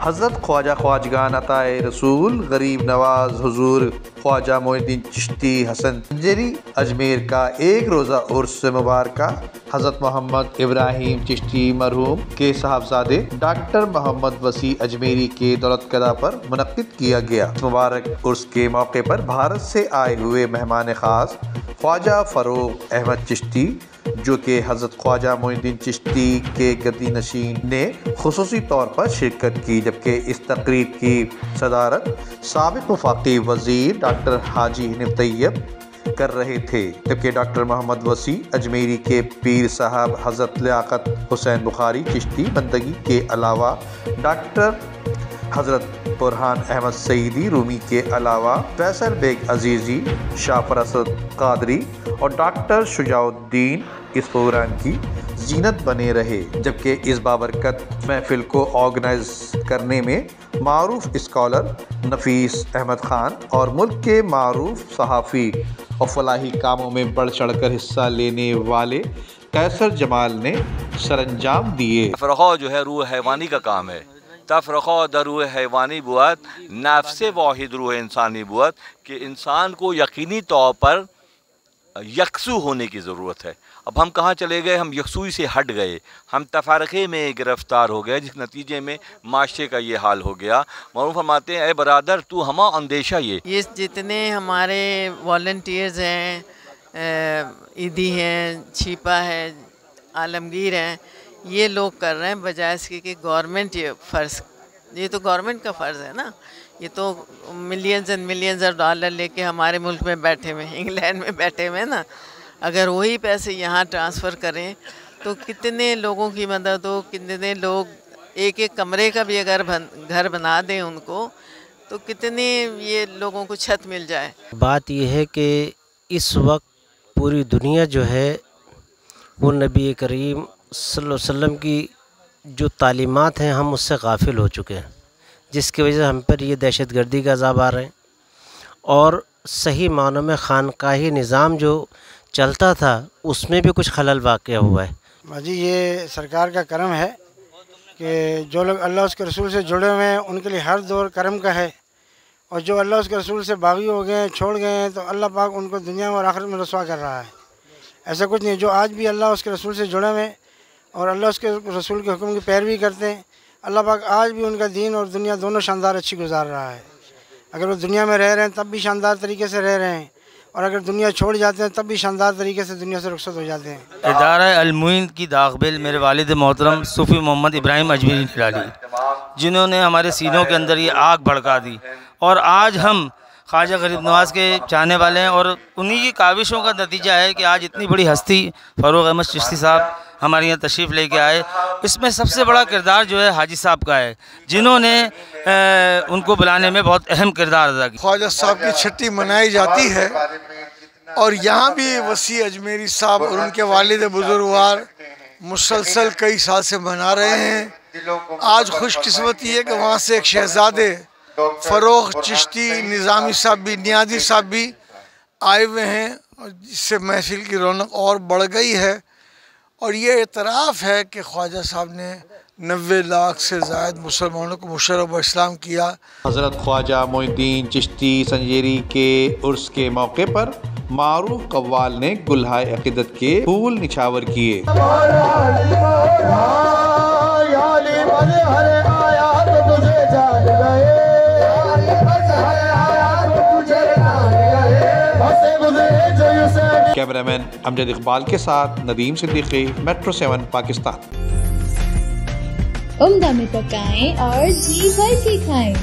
हज़रत ख्वाजा ख्वाजगान अताए रसूल गरीब नवाज हुजूर ख्वाजा मोइनुद्दीन चिश्ती हसन संजेरी अजमेर का एक रोज़ा उर्स मुबारक हज़रत मोहम्मद इब्राहिम चिश्ती मरहूम के साहबजादे डॉक्टर मोहम्मद वसी अजमेरी के दौलतकदा पर मुनक्किद किया गया। मुबारक उर्स के मौके पर भारत से आए हुए मेहमान ख़ास ख्वाजा फ़रोग़ अहमद चिश्ती जो कि हज़रत ख्वाजा मोइनुद्दीन चिश्ती के गद्दी नशीन ने खुसूसी तौर पर शिरकत की, जबकि इस तकरीब की सदारत साबिक़ वफ़ाक़ी वज़ीर डॉक्टर हाजी हनीफ़ तैयब कर रहे थे, जबकि डॉक्टर मोहम्मद वसी अजमेरी के पीर साहब हज़रत लियाक़त हुसैन बुखारी चिश्ती बंदगी के अलावा डॉक्टर हज़रत बुरहान अहमद सईदी रूमी के अलावा फैसल बेग अजीज़ी, शाफर असद कादरी और डॉक्टर शुजाउद्दीन इस प्रोग्राम की जीनत बने रहे। जबकि इस बाबरकत महफिल को ऑर्गेनाइज करने में मारूफ स्कॉलर नफीस अहमद ख़ान और मुल्क के मारूफ सहाफ़ी और फलाही कामों में बढ़ चढ़कर हिस्सा लेने वाले कैसर जमाल ने सरंजाम दिए। तफ़रक़ो जो है रूह हैवानी का काम है। तफ़रक़ो दरूह हैवानी बुअत नफ्स वाहिद रूह इंसानी बुअत कि इंसान को यकीनी तौर पर यकसू होने की ज़रूरत है। अब हम कहाँ चले गए, हम यकसूई से हट गए, हम तफ़रक़े में गिरफ़्तार हो गए, जिस नतीजे में माशरे का ये हाल हो गया। मौलवी फरमाते हैं, ए बरादर तू हमा अंदेशा ये जितने हमारे वॉलंटियर्स हैं, ईदी हैं, छिपा है, आलमगीर हैं, ये लोग कर रहे हैं बजाय इसके कि गवर्नमेंट ये तो गवर्नमेंट का फ़र्ज़ है ना। ये तो millions and millions of dollar लेके हमारे मुल्क में बैठे हुए, इंग्लैंड में बैठे हुए ना, अगर वही पैसे यहाँ ट्रांसफ़र करें तो कितने लोगों की मदद हो, कितने लोग एक एक कमरे का भी अगर घर बना दें उनको तो कितने ये लोगों को छत मिल जाए। बात यह है कि इस वक्त पूरी दुनिया जो है वो नबी करीम सल्लल्लाहु अलैहि वसल्लम की जो तालीमात हैं हम उससे गाफिल हो चुके हैं, जिसकी वजह से हम पर ये दहशतगर्दी का अज़ाब आ रहे हैं और सही मानों में खानकाही निज़ाम जो चलता था उसमें भी कुछ खलल वाक़या हुआ है। बाजी ये सरकार का करम है कि जो लोग अल्लाह उसके रसूल से जुड़े हुए हैं उनके लिए हर दौर करम का है, और जो अल्लाह उसके रसूल से बागी हो गए, छोड़ गए हैं, तो अल्लाह पाक उनको दुनिया और आखिरत में रसवा कर रहा है। ऐसा कुछ नहीं, जो आज भी अल्लाह उसके रसूल से जुड़े हुए हैं और अल्लाह उसके रसूल के हुक्म की पैरवी करते हैं, अल्लाह पाक आज भी उनका दीन और दुनिया दोनों शानदार अच्छी गुजार रहा है। अगर वो दुनिया में रह रहे हैं तब भी शानदार तरीके से रह रहे हैं, और अगर दुनिया छोड़ जाते हैं तब भी शानदार तरीके से दुनिया से रुखसत हो जाते हैं। इदारा अल-मुइन की दाखिल मेरे वालिद मोहतरम सूफ़ी मोहम्मद इब्राहिम अजमेरी निराली, जिन्होंने हमारे सीनों के अंदर ये आग भड़का दी, और आज हम ख्वाजा गरीब नवाज़ के चाहने वाले हैं, और उन्हीं की काविशों का नतीजा है कि आज इतनी बड़ी हस्ती फ़रोग़ अहमद चिश्ती साहब हमारे यहाँ तशरीफ़ लेके आए। इसमें सबसे बड़ा किरदार जो है हाजी साहब का है, जिन्होंने उनको बुलाने में बहुत अहम किरदार अदा किया। ख्वाजा साहब की छठी मनाई जाती है और यहाँ भी वसी अजमेरी साहब और उनके वालिद बुजुर्गवार मुसलसल कई साल से मना रहे हैं। आज खुशकिस्मती है कि वहाँ से एक शहजादे फ़रोग़ चिश्ती निज़ामी साहब भी, नियाज़ी साहब भी आए हुए हैं, और जिससे महफिल की रौनक और बढ़ गई है। और ये एतराफ़ है कि ख्वाजा साहब ने 90 लाख से ज़ायद मुसलमानों को मुशर्रफ व इस्लाम किया। हज़रत ख्वाजा मोइनुद्दीन चिश्ती संजेरी के उर्स के मौके पर मारूफ कव्वाल ने गुलहाए अक़ीदत के फूल निछावर किए। कैमरामैन अमजद इकबाल के साथ नदीम सिद्दीकी, मेट्रो 7 पाकिस्तान। उम्दा में पकाएं और जी भर के खाएं।